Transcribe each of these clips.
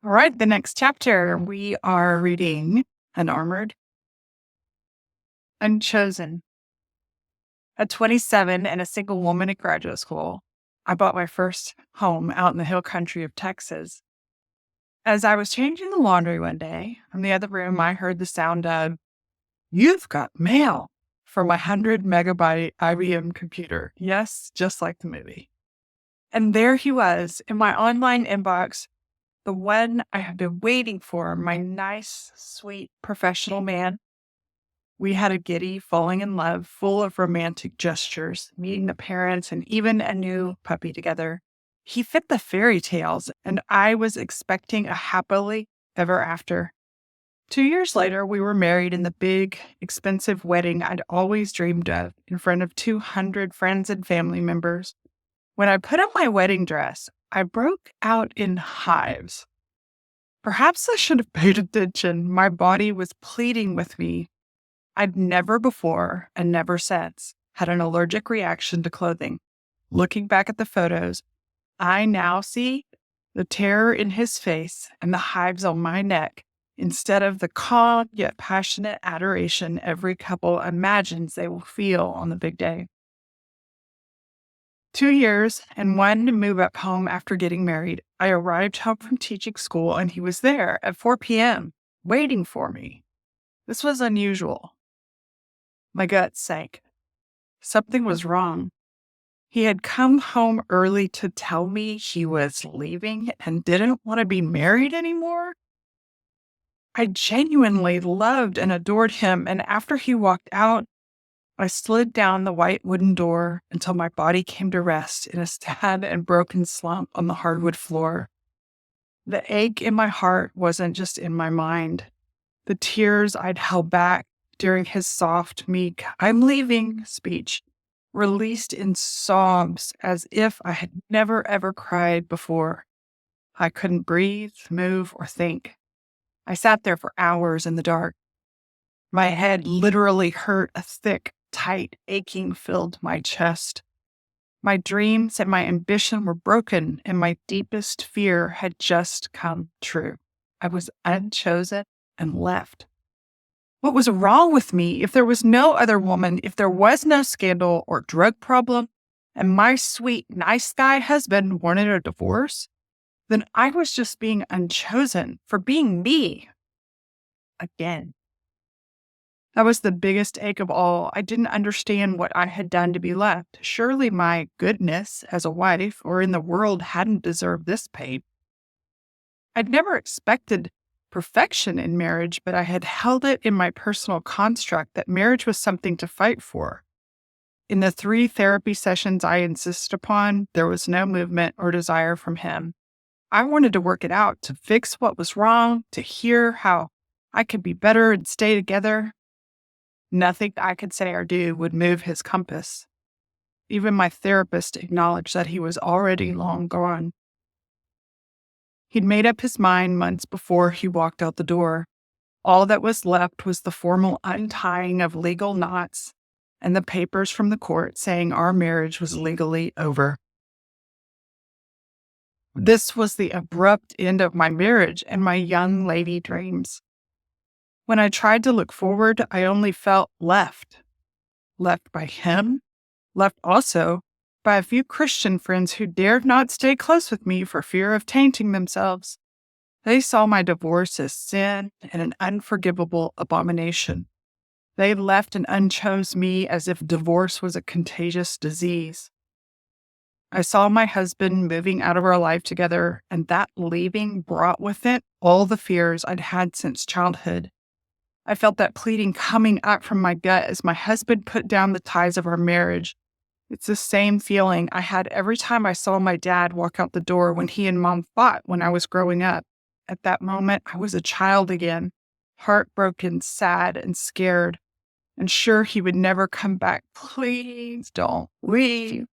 All right, the next chapter, we are reading Unarmored, Unchosen. At 27 and a single woman at graduate school, I bought my first home out in the hill country of Texas. As I was changing the laundry one day, from the other room, I heard the sound of, "You've got mail," from my 100 megabyte IBM computer. Yes, just like the movie. And there he was in my online inbox, the one I have been waiting for, my nice, sweet, professional man. We had a giddy falling in love, full of romantic gestures, meeting the parents and even a new puppy together. He fit the fairy tales, and I was expecting a happily ever after. 2 years later, we were married in the big, expensive wedding I'd always dreamed of, in front of 200 friends and family members. When I put on my wedding dress, I broke out in hives. Perhaps I should have paid attention. My body was pleading with me. I'd never before and never since had an allergic reaction to clothing. Looking back at the photos, I now see the terror in his face and the hives on my neck instead of the calm yet passionate adoration every couple imagines they will feel on the big day. 2 years and one move up home after getting married, I arrived home from teaching school and he was there at 4 p.m. waiting for me. This was unusual. My gut sank. Something was wrong. He had come home early to tell me he was leaving and didn't want to be married anymore. I genuinely loved and adored him, and after he walked out, I slid down the white wooden door until my body came to rest in a sad and broken slump on the hardwood floor. The ache in my heart wasn't just in my mind. The tears I'd held back during his soft, meek, "I'm leaving" speech released in sobs as if I had never ever cried before. I couldn't breathe, move, or think. I sat there for hours in the dark. My head literally hurt. A thick, tight aching filled my chest. My dreams and my ambition were broken, and my deepest fear had just come true. I was unchosen and left. What was wrong with me? If there was no other woman, if there was no scandal or drug problem, and my sweet, nice guy husband wanted a divorce, then I was just being unchosen for being me. Again. That was the biggest ache of all. I didn't understand what I had done to be left. Surely my goodness as a wife or in the world hadn't deserved this pain. I'd never expected perfection in marriage, but I had held it in my personal construct that marriage was something to fight for. In the 3 therapy sessions I insisted upon, there was no movement or desire from him. I wanted to work it out, to fix what was wrong, to hear how I could be better and stay together. Nothing I could say or do would move his compass. Even my therapist acknowledged that he was already long gone. He'd made up his mind months before he walked out the door. All that was left was the formal untying of legal knots and the papers from the court saying our marriage was legally over. This was the abrupt end of my marriage and my young lady dreams. When I tried to look forward, I only felt left. Left by him, left also by a few Christian friends who dared not stay close with me for fear of tainting themselves. They saw my divorce as sin and an unforgivable abomination. They left and unchose me as if divorce was a contagious disease. I saw my husband moving out of our life together, and that leaving brought with it all the fears I'd had since childhood. I felt that pleading coming up from my gut as my husband put down the ties of our marriage. It's the same feeling I had every time I saw my dad walk out the door when he and mom fought when I was growing up. At that moment, I was a child again, heartbroken, sad, and scared, and sure he would never come back. "Please don't leave."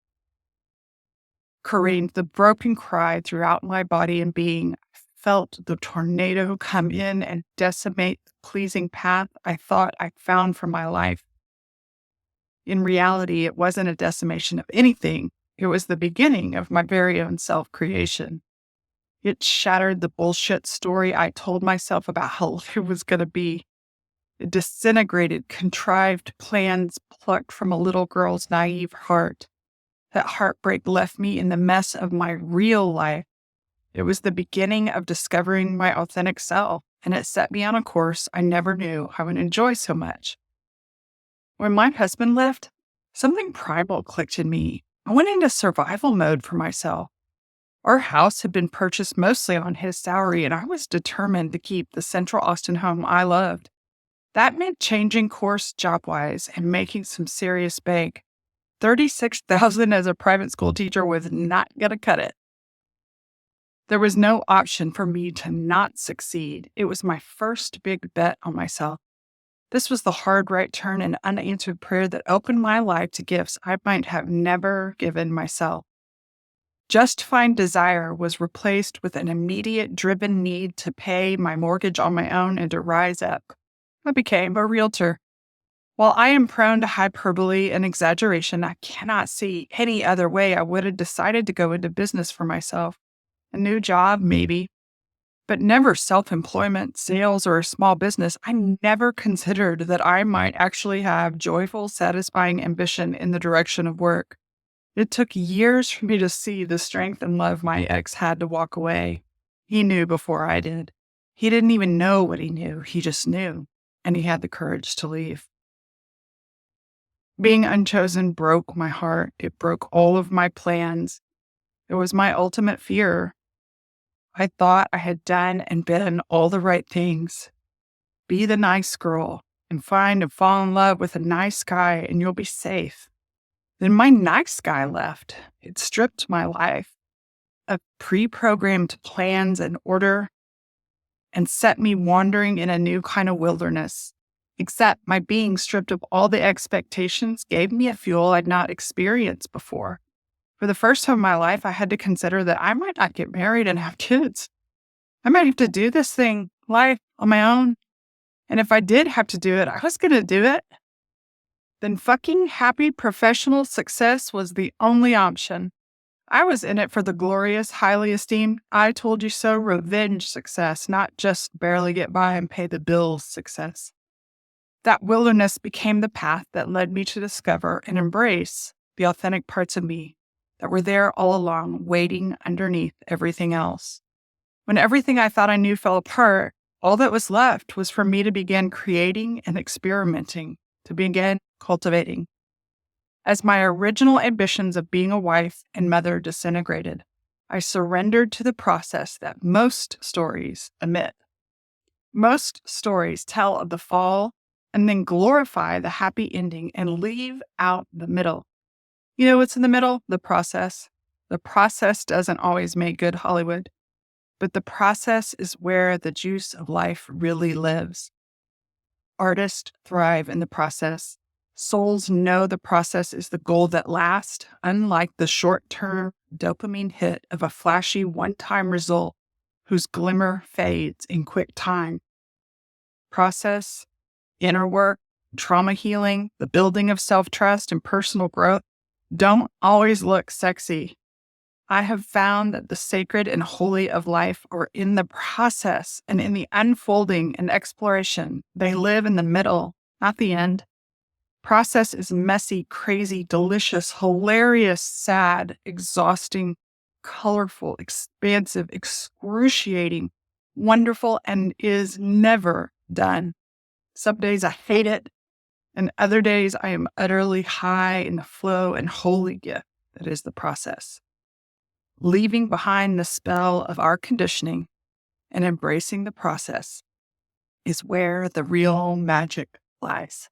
Careened the broken cry throughout my body and being. I felt the tornado come in and decimate the pleasing path I thought I'd found for my life. In reality, it wasn't a decimation of anything. It was the beginning of my very own self-creation. It shattered the bullshit story I told myself about how life was going to be. It disintegrated contrived plans plucked from a little girl's naive heart. That heartbreak left me in the mess of my real life. It was the beginning of discovering my authentic self, and it set me on a course I never knew I would enjoy so much. When my husband left, something primal clicked in me. I went into survival mode for myself. Our house had been purchased mostly on his salary, and I was determined to keep the Central Austin home I loved. That meant changing course job-wise and making some serious bank. $36,000 as a private school teacher was not going to cut it. There was no option for me to not succeed. It was my first big bet on myself. This was the hard right turn and unanswered prayer that opened my life to gifts I might have never given myself. Justifying desire was replaced with an immediate driven need to pay my mortgage on my own and to rise up. I became a realtor. While I am prone to hyperbole and exaggeration, I cannot see any other way I would have decided to go into business for myself. A new job, maybe, but never self-employment, sales, or a small business. I never considered that I might actually have joyful, satisfying ambition in the direction of work. It took years for me to see the strength and love my ex had to walk away. He knew before I did. He didn't even know what he knew. He just knew, and he had the courage to leave. Being unchosen broke my heart. It broke all of my plans. It was my ultimate fear. I thought I had done and been all the right things. Be the nice girl and find and fall in love with a nice guy and you'll be safe. Then my nice guy left. It stripped my life of pre-programmed plans and order and set me wandering in a new kind of wilderness. Except my being stripped of all the expectations gave me a fuel I'd not experienced before. For the first time in my life, I had to consider that I might not get married and have kids. I might have to do this thing, life, on my own. And if I did have to do it, I was going to do it. Then fucking happy professional success was the only option. I was in it for the glorious, highly esteemed, I told you so revenge success, not just barely get by and pay the bills success. That wilderness became the path that led me to discover and embrace the authentic parts of me that were there all along, waiting underneath everything else. When everything I thought I knew fell apart, all that was left was for me to begin creating and experimenting, to begin cultivating. As my original ambitions of being a wife and mother disintegrated, I surrendered to the process that most stories omit. Most stories tell of the fall and then glorify the happy ending and leave out the middle. You know what's in the middle? The process. The process doesn't always make good Hollywood, but the process is where the juice of life really lives. Artists thrive in the process. Souls know the process is the goal that lasts, unlike the short-term dopamine hit of a flashy one-time result whose glimmer fades in quick time. Process, inner work, trauma healing, the building of self-trust and personal growth don't always look sexy. I have found that the sacred and holy of life are in the process and in the unfolding and exploration. They live in the middle, not the end. Process is messy, crazy, delicious, hilarious, sad, exhausting, colorful, expansive, excruciating, wonderful, and is never done. Some days I hate it, and other days I am utterly high in the flow and holy gift that is the process. Leaving behind the spell of our conditioning and embracing the process is where the real magic lies.